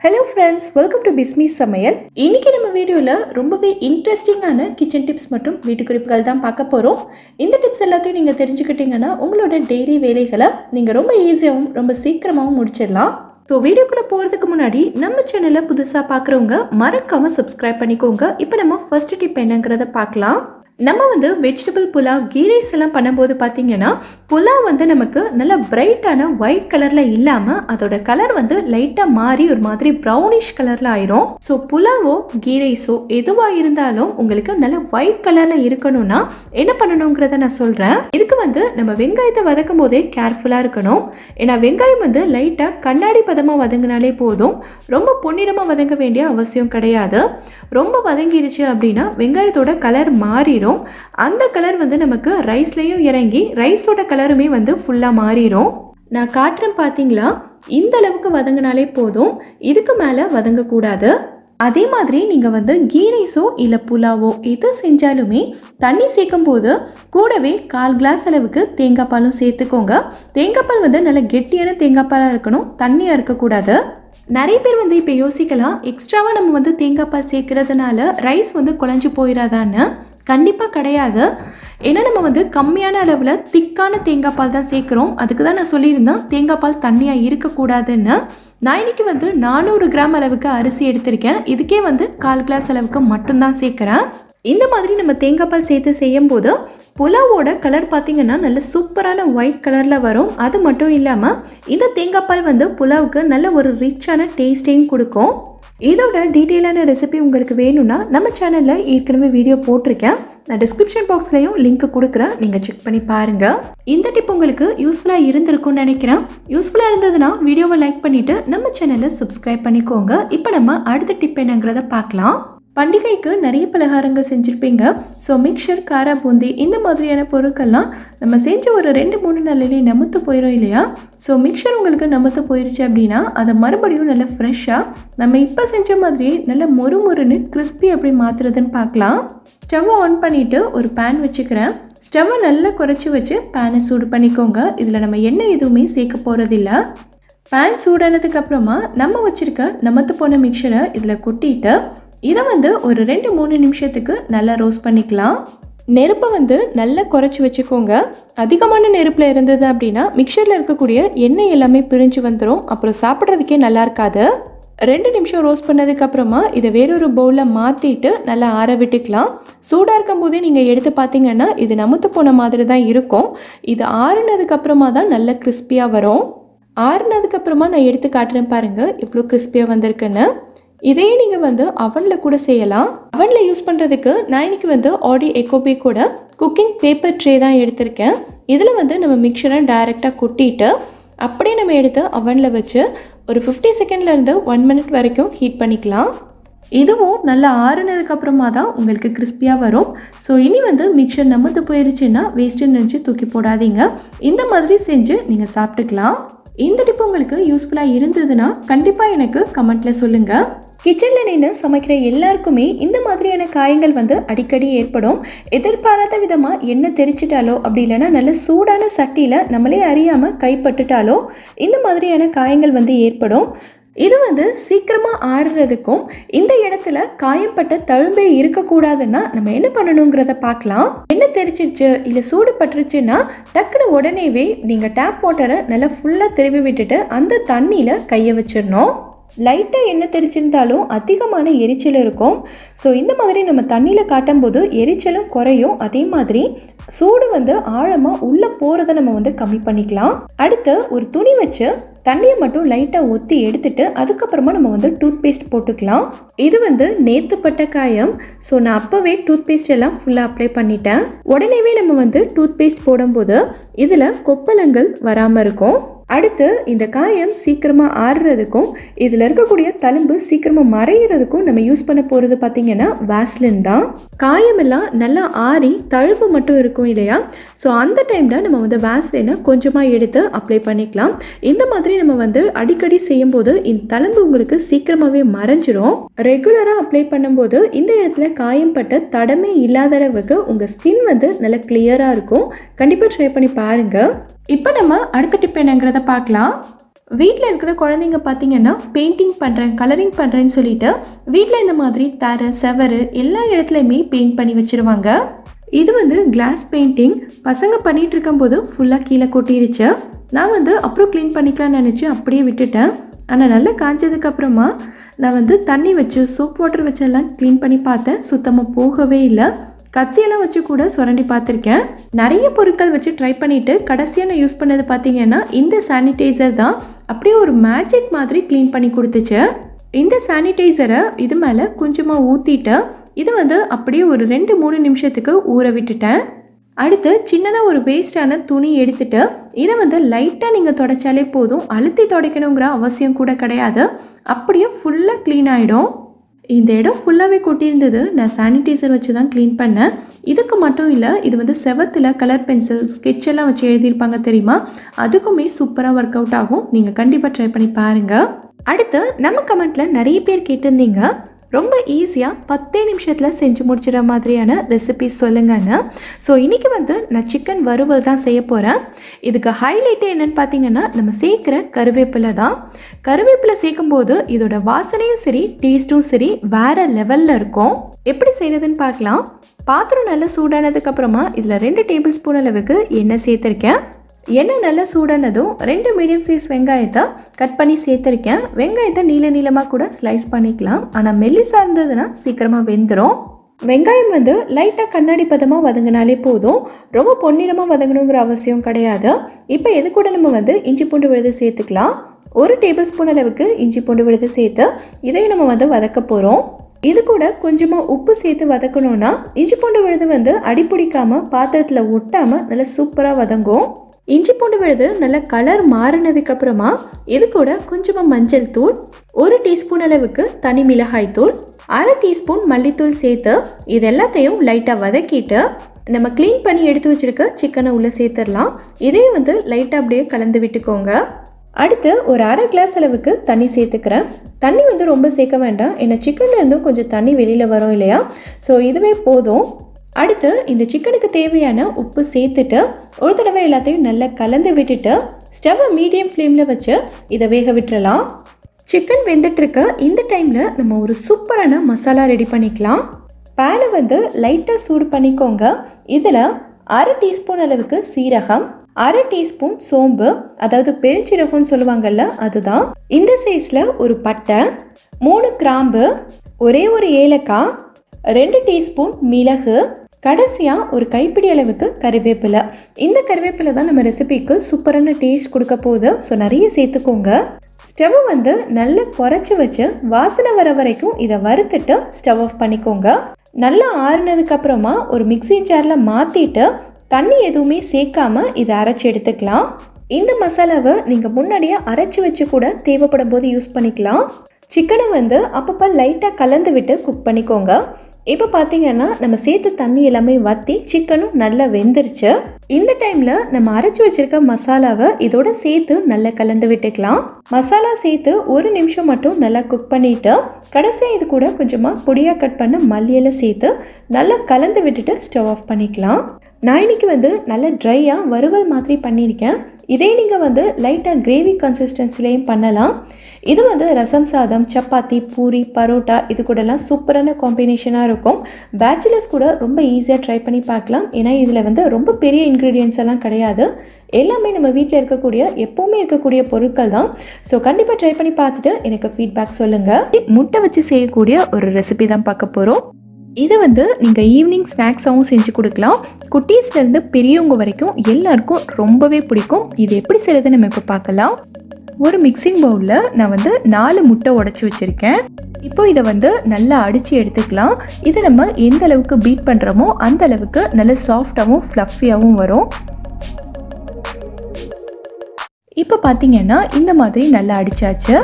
Hello friends, welcome to Samayal. இன்னைக்கு நம்ம வீடியோல ரொம்பவே இன்ட்ரஸ்டிங்கான கிச்சன் டிப்ஸ் மற்றும் வீட்டு குறிப்புகள் தான் பார்க்க போறோம். இந்த டிப்ஸ் எல்லாத்தையும் நீங்க தெரிஞ்சுக்கிட்டீங்கன்னா உங்களோட டெய்லி வேலைகளை நீங்க ரொம்ப ஈஸியாவும் ரொம்ப சீக்கிரமாவும் முடிச்சிடலாம். ஸோ வீடியோக்குள்ள போகிறதுக்கு முன்னாடி நம்ம சேனலை புதுசாக பார்க்குறவங்க மறக்காம சப்ஸ்கிரைப் பண்ணிக்கோங்க. இப்போ நம்ம ஃபர்ஸ்ட் டிப் என்னங்கிறத பார்க்கலாம். நம்ம வெஜிடபிள் புலாவ் கீ ரைஸ் எல்லாம் பண்ணும்போது பார்த்தீங்கன்னா புலாவ் நமக்கு நல்ல பிரைட்டான ஒயிட் கலரில் இல்லாமல் அதோட கலர் லைட்டாக மாறி ஒரு மாதிரி ப்ரௌனிஷ் கலரில் ஆயிரும். ஸோ புலாவோ கீ ரைஸோ எதுவாக இருந்தாலும் உங்களுக்கு நல்ல ஒயிட் கலரில் இருக்கணும்னா என்ன பண்ணணுங்கிறத நான் சொல்கிறேன். இதுக்கு நம்ம வெங்காயத்தை வதக்கும் போதே கேர்ஃபுல்லாக இருக்கணும். ஏன்னா வெங்காயம் லைட்டாக கண்ணாடி பதமாக வதங்கினாலே போதும். ரொம்ப பொன்னிறமாக வதங்க வேண்டிய அவசியம் கிடையாது. ரொம்ப வதங்கிருச்சு அப்படின்னா வெங்காயத்தோட கலர் மாறிடும். அந்த கலர் நமக்கு ரைஸ்லயும் இறங்கி ரைஸோட கலருமே ஃபுல்லா மாறிடும். நான் காட்டுறேன் பாத்தீங்களா, இந்த அளவுக்கு வதங்கினாலே போதும். இதுக்கு மேல வதங்க கூடாது. அதே மாதிரி நீங்க கீ ரைஸோ இல்ல புலாவோ எது செஞ்சாலுமே தண்ணி சேர்க்கும் போது கூடவே 1/4 கிளாஸ் அளவுக்கு தேங்காய் பாலும் சேர்த்துக்கோங்க. தேங்காய் பால் நல்ல கெட்டியான தேங்காய் பாலா இருக்கணும், தண்ணியா இருக்கக்கூடாது. நிறைய பேர் இப்போ யோசிக்கலாம், எக்ஸ்ட்ராவா நம்ம தேங்காய் பால் சேர்க்கறதுனால ரைஸ் குழஞ்சு போயிடாதான்னு. கண்டிப்பாக கிடையாது. ஏன்னா நம்ம கம்மியான அளவில் திக்கான தேங்காய் பால் தான் சேர்க்குறோம். அதுக்கு தான் நான் சொல்லியிருந்தேன் தேங்காய் பால் தண்ணியாக இருக்கக்கூடாதுன்னு. நான் இன்னைக்கு 400 கிராம் அளவுக்கு அரிசி எடுத்திருக்கேன். இதுக்கே 1/4 கிளாஸ் அளவுக்கு மட்டும்தான் சேர்க்குறேன். இந்த மாதிரி நம்ம தேங்காய் பால் சேர்த்து செய்யும் போது புலாவோட கலர் பார்த்தீங்கன்னா நல்ல சூப்பரான ஒயிட் கலரில் வரும். அது மட்டும் இல்லாமல் இந்த தேங்காய் பால் புலாவுக்கு நல்ல ஒரு ரிச்சான டேஸ்ட்டையும் கொடுக்கும். இதோட டீட்டெயிலான ரெசிபி உங்களுக்கு வேணும்னா நம்ம சேனலில் ஏற்கனவே வீடியோ போட்டிருக்கேன். நான் டிஸ்கிரிப்ஷன் பாக்ஸ்லையும் லிங்க் கொடுக்குறேன், நீங்கள் செக் பண்ணி பாருங்கள். இந்த டிப் உங்களுக்கு யூஸ்ஃபுல்லாக இருந்திருக்கும்னு நினைக்கிறேன். யூஸ்ஃபுல்லாக இருந்ததுன்னா வீடியோவை லைக் பண்ணிவிட்டு நம்ம சேனலை சப்ஸ்கிரைப் பண்ணிக்கோங்க. இப்போ நம்ம அடுத்த டிப் என்னங்கிறத பார்க்கலாம். பண்டிகைக்கு நிறைய பலகாரங்கள் செஞ்சுருப்பீங்க. ஸோ மிக்சர், காரா பூந்தி இந்த மாதிரியான பொருட்கள்லாம் நம்ம செஞ்ச ஒரு 2-3 நாளிலே நமத்து போயிடும் இல்லையா? ஸோ மிக்சர் உங்களுக்கு நமத்து போயிடுச்சு அப்படின்னா அதை மறுபடியும் நல்லா ஃப்ரெஷ்ஷாக நம்ம இப்போ செஞ்ச மாதிரியே நல்ல மொறுமொறுன்னு கிறிஸ்பி எப்படி மாற்றுறதுன்னு பார்க்கலாம். ஸ்டவ்வை ஆன் பண்ணிவிட்டு ஒரு பேன் வச்சுக்கிறேன். ஸ்டவ்வை நல்லா குறைச்சி வச்சு பேனை சூடு பண்ணிக்கோங்க. இதில் நம்ம எண்ணெய் எதுவுமே சேர்க்க போகிறதில்ல. பேன் சூடானதுக்கு அப்புறமா நம்ம வச்சுருக்க நமத்து போன மிக்சரை இதில் கொட்டிட்டு இதை ஒரு 2-3 நிமிஷத்துக்கு நல்லா ரோஸ்ட் பண்ணிக்கலாம். நெருப்பை நல்லா குறைச்சி வச்சுக்கோங்க. அதிகமான நெருப்பில் இருந்தது அப்படின்னா மிக்சரில் இருக்கக்கூடிய எண்ணெய் எல்லாமே பிரிஞ்சு வந்துடும். அப்புறம் சாப்பிட்றதுக்கே நல்லா இருக்காது. 2 நிமிஷம் ரோஸ்ட் பண்ணதுக்கப்புறமா இதை வேறொரு பவுலில் மாற்றிட்டு நல்லா ஆற விட்டுக்கலாம். சூடாக இருக்கும் போதே நீங்கள் எடுத்து பார்த்தீங்கன்னா இது நமத்து போன மாதிரி தான் இருக்கும். இது ஆறுனதுக்கப்புறமா தான் நல்ல கிறிஸ்பியாக வரும். ஆறுனதுக்கப்புறமா நான் எடுத்து காட்டுறேன் பாருங்கள் இவ்வளோ கிறிஸ்பியாக வந்திருக்குன்னு. இதையே நீங்கள் அவனில் கூட செய்யலாம். அவனில் யூஸ் பண்ணுறதுக்கு நான் இன்னைக்கு ஆடி எக்கோபி கூட குக்கிங் பேப்பர் ட்ரே தான் எடுத்திருக்கேன். இதில் நம்ம மிக்சரை டைரெக்டாக கொட்டிட்டு அப்படியே நம்ம எடுத்து அவனில் வச்சு ஒரு 50 செகண்ட்லேருந்து 1 மினிட் வரைக்கும் ஹீட் பண்ணிக்கலாம். இதுவும் நல்லா ஆறுனதுக்கப்புறமா தான் உங்களுக்கு கிறிஸ்பியாக வரும். ஸோ இனி மிக்சர் நமத்து போயிடுச்சுன்னா வேஸ்ட்டுன்னு நினச்சி தூக்கி போடாதீங்க. இந்த மாதிரி செஞ்சு நீங்கள் சாப்பிட்டுக்கலாம். இந்த டிப் உங்களுக்கு யூஸ்ஃபுல்லாக இருந்ததுன்னா கண்டிப்பாக எனக்கு கமெண்ட்டில் சொல்லுங்கள். கிச்சனில் நின்று சமைக்கிற எல்லாருக்குமே இந்த மாதிரியான காயங்கள் அடிக்கடி ஏற்படும். எதிர்பாராத விதமாக எண்ணெய் தெரிச்சிட்டாலோ அப்படி இல்லைன்னா நல்ல சூடான சட்டியில் நம்மளே அறியாமல் கைப்பட்டுட்டாலோ இந்த மாதிரியான காயங்கள் ஏற்படும். இது சீக்கிரமாக ஆறுறதுக்கும் இந்த இடத்துல காயப்பட்ட தழும்பே இருக்கக்கூடாதுன்னா நம்ம என்ன பண்ணணுங்கிறத பார்க்கலாம். எண்ணெய் தெரிச்சிருச்சு இல்லை சூடு பட்டுருச்சுன்னா டக்குன்னு உடனேவே நீங்கள் டேப் வாட்டரை நல்லா ஃபுல்லாக திருவி விட்டுட்டு அந்த தண்ணியில் கையை வச்சிடணும். லைட்டாக எண்ணெய் தெரிச்சிருந்தாலும் அதிகமான எரிச்சல் இருக்கும். ஸோ இந்த மாதிரி நம்ம தண்ணியில் காட்டும் போது எரிச்சலும் குறையும். அதே மாதிரி சூடு ஆழமாக உள்ளே போகிறத நம்ம கம்மி பண்ணிக்கலாம். அடுத்து ஒரு துணி வச்சு தண்ணியை மட்டும் லைட்டாக ஒத்தி எடுத்துட்டு அதுக்கப்புறமா நம்ம டூத் பேஸ்ட் போட்டுக்கலாம். இது நேத்துப்பட்ட காயம். ஸோ நான் அப்போவே டூத் பேஸ்ட் எல்லாம் ஃபுல்லாக அப்ளை பண்ணிட்டேன். உடனேவே நம்ம டூத் பேஸ்ட் போடும்போது இதில் கொப்பளங்கள் வராமல் இருக்கும். அடுத்து இந்த காயம் சீக்கிரமாக ஆறுறதுக்கும் இதில் இருக்கக்கூடிய தழும்பு சீக்கிரமாக மறைகிறதுக்கும் நம்ம யூஸ் பண்ண போகிறது பார்த்திங்கன்னா வாஸ்லின் தான். காயமெல்லாம் நல்லா ஆறி தழும்பு மட்டும் இருக்கும் இல்லையா? ஸோ அந்த டைமில் நம்ம வாஸ்லினை கொஞ்சமாக எடுத்து அப்ளை பண்ணிக்கலாம். இந்த மாதிரி நம்ம அடிக்கடி செய்யும்போது இந்த தழும்பு உங்களுக்கு சீக்கிரமாகவே மறைஞ்சிரும். ரெகுலராக அப்ளை பண்ணும்போது இந்த இடத்துல காயம் பட்ட தடமே இல்லாத அளவுக்கு உங்கள் ஸ்கின் நல்லா கிளியராக இருக்கும். கண்டிப்பாக ட்ரை பண்ணி பாருங்கள். இப்போ நம்ம அடுத்த டிப் என்னங்கிறத பார்க்கலாம். வீட்டில் இருக்கிற குழந்தைங்க பார்த்தீங்கன்னா பெயிண்டிங் பண்ணுறேன் கலரிங் பண்ணுறேன்னு சொல்லிட்டு வீட்டில் இந்த மாதிரி தரை செவரு எல்லா இடத்துலையுமே பெயிண்ட் பண்ணி வச்சுருவாங்க. இது வந்து கிளாஸ் பெயிண்டிங். பசங்க பண்ணிகிட்டு இருக்கும்போது ஃபுல்லாக கீழே கொட்டிருச்சு. நான் வந்து அப்புறம் க்ளீன் பண்ணிக்கலாம்னு நினச்சி அப்படியே விட்டுட்டேன். ஆனால் நல்லா காய்ச்சதுக்கப்புறமா நான் வந்து தண்ணி வச்சு சோப் வாட்டர் வச்செல்லாம் க்ளீன் பண்ணி பார்த்தேன். சுத்தமாக போகவே இல்லை. கத்தியெல்லாம் வச்சு கூட சுரண்டி பார்த்துருக்கேன். நிறைய பொருட்கள் வச்சு ட்ரை பண்ணிவிட்டு கடைசியாக நான் யூஸ் பண்ணது பார்த்தீங்கன்னா இந்த சானிடைசர் தான். அப்படியே ஒரு மேஜிக் மாதிரி க்ளீன் பண்ணி கொடுத்துச்சு. இந்த சானிடைசரை இது மேலே கொஞ்சமாக ஊற்றிட்டு இதை வந்து அப்படியே ஒரு 2-3 நிமிஷத்துக்கு ஊற விட்டுட்டேன். அடுத்து சின்னதாக ஒரு வேஸ்டான துணி எடுத்துட்டு இதை வந்து லைட்டாக நீங்கள் துடைச்சாலே போதும். அழுத்தி துடைக்கணுங்கிற அவசியம் கூட கிடையாது. அப்படியே ஃபுல்லாக க்ளீன் ஆகிடும். இந்த இடம் ஃபுல்லாகவே கொட்டியிருந்தது. நான் சானிடைசர் வச்சு தான் க்ளீன் பண்ணேன். இதுக்கு மட்டும் இல்லை, இது வந்து செவத்தில் கலர் பென்சில் ஸ்கெட்செல்லாம் வச்சு எழுதியிருப்பாங்க தெரியுமா, அதுக்குமே சூப்பராக ஒர்க் அவுட் ஆகும். நீங்கள் கண்டிப்பாக ட்ரை பண்ணி பாருங்கள். அடுத்து நம்ம கமெண்ட்டில் நிறைய பேர் கேட்டிருந்தீங்க ரொம்ப ஈஸியாக 10 நிமிஷத்தில் செஞ்சு முடிச்சிட மாதிரியான ரெசிபிஸ் சொல்லுங்கன்னு. ஸோ இன்றைக்கி வந்து நான் சிக்கன் வறுவல் தான் செய்ய போகிறேன். இதுக்கு ஹைலைட்டே என்னென்னு பார்த்தீங்கன்னா நம்ம சேர்க்குற கருவேப்பிலை தான். கருவேப்பிலை சேர்க்கும்போது இதோட வாசனையும் சரி டேஸ்ட்டும் சரி வேறு லெவலில் இருக்கும். எப்படி செய்கிறதுன்னு பார்க்கலாம். பாத்திரம் நல்லா சூடானதுக்கப்புறமா இதில் 2 டேபிள் ஸ்பூன் அளவுக்கு எண்ணெய் சேர்த்துருக்கேன். எண்ணெய் நல்லா சூடானதும் 2 மீடியம் சைஸ் வெங்காயத்தை கட் பண்ணி சேர்த்துருக்கேன். வெங்காயத்தை நீளமாக கூட ஸ்லைஸ் பண்ணிக்கலாம். ஆனால் மெல்லிசாக இருந்ததுன்னா சீக்கிரமாக வெந்துடும். வெங்காயம் வந்து லைட்டாக கண்ணாடி பதமாக வதங்கினாலே போதும். ரொம்ப பொன்னிறமாக வதங்கணுங்கிற அவசியம் கிடையாது. இப்போ எது கூட நம்ம வந்து இஞ்சி பூண்டு விழுது சேர்த்துக்கலாம். 1 டேபிள் ஸ்பூன் அளவுக்கு இஞ்சி பூண்டு விழுது சேர்த்து இதையும் நம்ம வந்து வதக்க போகிறோம். இது கூட கொஞ்சமாக உப்பு சேர்த்து வதக்கணும்னா இஞ்சி பூண்டு விழுது வந்து அடிப்பிடிக்காமல் பாத்திரத்தில் ஒட்டாமல் நல்லா சூப்பராக வதங்கும். இஞ்சி பூண்டு விழுது நல்லா கலர் மாறினதுக்கப்புறமா இது கூட கொஞ்சமாக மஞ்சள் தூள், 1 டீஸ்பூன் அளவுக்கு தனி மிளகாய் தூள், 1/2 டீஸ்பூன் மல்லித்தூள் சேர்த்து இது எல்லாத்தையும் லைட்டாக வதக்கிட்டு நம்ம க்ளீன் பண்ணி எடுத்து வச்சுருக்க சிக்கனை உள்ளே சேர்த்துடலாம். இதையும் வந்து லைட்டாக அப்படியே கலந்து விட்டுக்கோங்க. அடுத்து ஒரு 1/2 கிளாஸ் அளவுக்கு தண்ணி சேர்த்துக்கிறேன். தண்ணி வந்து ரொம்ப சேர்க்க வேண்டாம், ஏன்னா சிக்கன்லேருந்தும் கொஞ்சம் தண்ணி வெளியில் வரும் இல்லையா, ஸோ இதுவே போதும். அடுத்து இந்த சிக்கனுக்கு தேவையான உப்பு சேர்த்துட்டு ஒரு தடவை எல்லாத்தையும் நல்லா கலந்து விட்டுட்டு ஸ்டவ்வை மீடியம் ஃப்ளேமில் வச்சு இதை வேக விட்டுறலாம். சிக்கன் வெந்துட்டுருக்க இந்த டைமில் நம்ம ஒரு சூப்பரான மசாலா ரெடி பண்ணிக்கலாம். பேனை வந்து லைட்டாக சூடு பண்ணிக்கோங்க. இதில் 1/2 டீஸ்பூன் அளவுக்கு சீரகம், 1/2 டீஸ்பூன் சோம்பு, அதாவது பெருஞ்சீரகம்னு சொல்லுவாங்கல்ல அதுதான், இந்த சைஸில் ஒரு பட்டை, 3 கிராம்பு, ஒரே ஒரு ஏலக்காய், 2 டீஸ்பூன் மிளகு, கடைசியாக ஒரு கைப்பிடி அளவுக்கு கருவேப்பிலை. இந்த கருவேப்பிலை தான் நம்ம ரெசிபிக்கு சூப்பரான டேஸ்ட் கொடுக்க போகுது. ஸோ நிறைய சேர்த்துக்கோங்க. ஸ்டவ் வந்து நல்லா குறைச்சி வச்சு வாசனை வர வரைக்கும் இதை வறுத்துட்டு ஸ்டவ் ஆஃப் பண்ணிக்கோங்க. நல்லா ஆறுனதுக்கப்புறமா ஒரு மிக்ஸி ஜாரில் மாற்றிட்டு தண்ணி எதுவுமே சேர்க்காம இதை அரைச்சி எடுத்துக்கலாம். இந்த மசாலாவை நீங்கள் முன்னாடியே அரைச்சி வச்சு கூட தேவைப்படும் போது யூஸ் பண்ணிக்கலாம். சிக்கனை வந்து அப்பப்போ லைட்டாக கலந்து விட்டு குக் பண்ணிக்கோங்க. இப்போ பார்த்தீங்கன்னா நம்ம சேர்த்து தண்ணி எல்லாமே வற்றி சிக்கனும் நல்லா வெந்துருச்சு. இந்த டைமில் நம்ம அரைச்சி வச்சிருக்க மசாலாவை இதோட சேர்த்து நல்லா கலந்து விட்டுக்கலாம். மசாலா சேர்த்து 1 நிமிஷம் மட்டும் நல்லா குக் பண்ணிவிட்டு கடைசியாக இது கூட கொஞ்சமாக பொடியாக கட் பண்ண மல்லியெல்லாம் சேர்த்து நல்லா கலந்து விட்டுட்டு ஸ்டவ் ஆஃப் பண்ணிக்கலாம். நான் இன்றைக்கி வந்து நல்லா ட்ரையாக வறுவல் மாதிரி பண்ணியிருக்கேன். இதே நீங்கள் வந்து லைட்டாக கிரேவி கன்சிஸ்டன்சிலையும் பண்ணலாம். இது வந்து ரசம் சாதம், சப்பாத்தி, பூரி, பரோட்டா இது கூடலாம் சூப்பரான காம்பினேஷனாக இருக்கும். பேச்சுலர்ஸ் கூட ரொம்ப ஈஸியாக ட்ரை பண்ணி பார்க்கலாம். ஏன்னா இதில் வந்து ரொம்ப பெரிய இன்க்ரீடியன்ஸ் எல்லாம் கிடையாது. எல்லாமே நம்ம வீட்டில் இருக்கக்கூடிய எப்போவுமே இருக்கக்கூடிய பொருட்கள் தான். ஸோ கண்டிப்பாக ட்ரை பண்ணி பார்த்துட்டு எனக்கு ஃபீட்பேக் சொல்லுங்கள். முட்டை வச்சு செய்யக்கூடிய ஒரு ரெசிபி தான் பார்க்க போகிறோம். இதை வந்து நீங்கள் ஈவினிங் ஸ்நாக்ஸாகவும் செஞ்சு கொடுக்கலாம். குட்டீஸ்லேருந்து பெரியவங்க வரைக்கும் எல்லாருக்கும் ரொம்பவே பிடிக்கும். இது எப்படி செய்கிறது நம்ம இப்போ பார்க்கலாம். ஒரு மிக்சிங் பவுலில் நான் வந்து 4 முட்டை உடைச்சி வச்சுருக்கேன். இப்போ இதை வந்து நல்லா அடித்து எடுத்துக்கலாம். இதை நம்ம எந்த அளவுக்கு பீட் பண்ணுறோமோ அந்த அளவுக்கு நல்ல சாஃப்டாகவும் ஃப்ளஃபியாகவும் வரும். இப்போ பார்த்தீங்கன்னா இந்த மாதிரி நல்லா அடித்தாச்சு.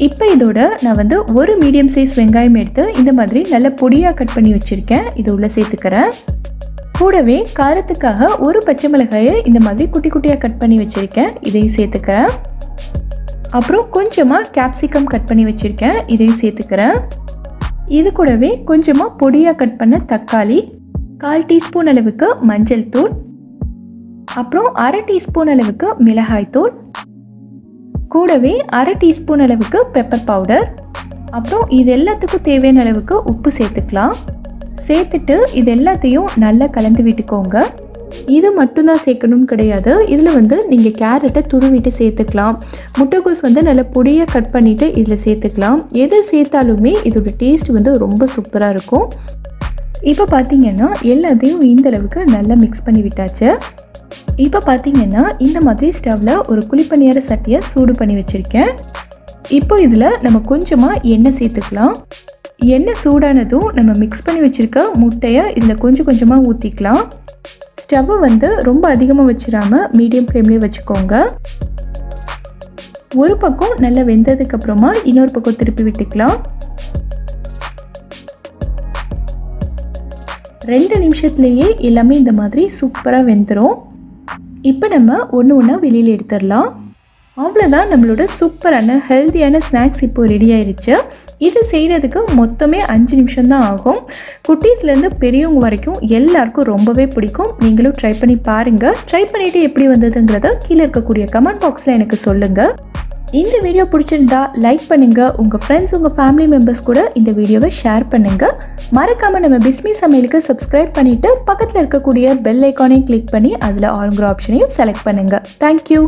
இப்போ இதோட நான் வந்து ஒரு மீடியம் சைஸ் வெங்காயம் எடுத்து இந்த மாதிரி நல்ல பொடியாக கட் பண்ணி வச்சுருக்கேன். இதை உள்ளே சேர்த்துக்கிறேன். கூடவே காரத்துக்காக ஒரு பச்சை மிளகாயை இந்த மாதிரி குட்டி குட்டியாக கட் பண்ணி வச்சுருக்கேன். இதையும் சேர்த்துக்கிறேன். அப்புறம் கொஞ்சமாக கேப்சிகம் கட் பண்ணி வச்சுருக்கேன். இதையும் சேர்த்துக்கிறேன். இது கூடவே கொஞ்சமாக பொடியாக கட் பண்ண தக்காளி, 1/4 டீஸ்பூன் அளவுக்கு மஞ்சள் தூள், அப்புறம் 1/2 டீஸ்பூன் அளவுக்கு மிளகாய் தூள், கூடவே அரை டீஸ்பூன் அளவுக்கு பெப்பர் பவுடர், அப்புறம் இது எல்லாத்துக்கும் தேவையான அளவுக்கு உப்பு சேர்த்துக்கலாம். சேர்த்துட்டு இது எல்லாத்தையும் நல்லா கலந்து விட்டுக்கோங்க. இது மட்டும்தான் சேர்க்கணும்னு கிடையாது. இதில் நீங்கள் கேரட்டை துருவிட்டு சேர்த்துக்கலாம். முட்டைகோஸ் நல்லா பொடியாக கட் பண்ணிவிட்டு இதில் சேர்த்துக்கலாம். எது சேர்த்தாலுமே இதோட டேஸ்ட் ரொம்ப சூப்பராக இருக்கும். இப்போ பார்த்தீங்கன்னா எல்லாத்தையும் இந்த அளவுக்கு நல்லா மிக்ஸ் பண்ணி விட்டாச்சு. இப்போ பார்த்தீங்கன்னா இந்த மாதிரி ஸ்டவ்வில் ஒரு குழிப்பணியார சட்டியை சூடு பண்ணி வச்சுருக்கேன். இப்போ இதில் நம்ம கொஞ்சமாக எண்ணெய் சேர்த்துக்கலாம். எண்ணெய் சூடானதும் நம்ம மிக்ஸ் பண்ணி வச்சுருக்க முட்டையை இதில் கொஞ்சம் கொஞ்சமாக ஊற்றிக்கலாம். ஸ்டவ்வை ரொம்ப அதிகமாக வச்சிடாமல் மீடியம் ஃப்ளேம்லேயே வச்சுக்கோங்க. ஒரு பக்கம் நல்லா வெந்ததுக்கப்புறமா இன்னொரு பக்கம் திருப்பி விட்டுக்கலாம். 2 நிமிஷத்துலேயே எல்லாமே இந்த மாதிரி சூப்பராக வெந்துடும். இப்போ நம்ம ஒன்று ஒன்றா வெளியில் எடுத்துடலாம். அவ்வளோதான், நம்மளோட சூப்பரான ஹெல்த்தியான ஸ்நாக்ஸ் இப்போ ரெடி ஆயிடுச்சு. இது செய்கிறதுக்கு மொத்தமே 5 நிமிஷம்தான் ஆகும். குட்டீஸ்லேருந்து பெரியவங்க வரைக்கும் எல்லாருக்கும் ரொம்பவே பிடிக்கும். நீங்களும் ட்ரை பண்ணி பாருங்கள். ட்ரை பண்ணிவிட்டு எப்படி வந்ததுங்கிறத கீழே இருக்கக்கூடிய கமெண்ட் பாக்ஸில் எனக்கு சொல்லுங்கள். இந்த வீடியோ பிடிச்சிருந்தா லைக் பண்ணுங்கள். உங்கள் ஃப்ரெண்ட்ஸ், உங்கள் ஃபேமிலி மெம்பர்ஸ் கூட இந்த வீடியோவை ஷேர் பண்ணுங்கள். மறக்காமல் நம்ம பிஸ்மி சமையலுக்கு சப்ஸ்கிரைப் பண்ணிவிட்டு பக்கத்தில் இருக்கக்கூடிய பெல் ஐக்கானையும் கிளிக் பண்ணி அதில் ஆளுங்கிற ஆப்ஷனையும் செலக்ட் பண்ணுங்கள். தேங்க்யூ.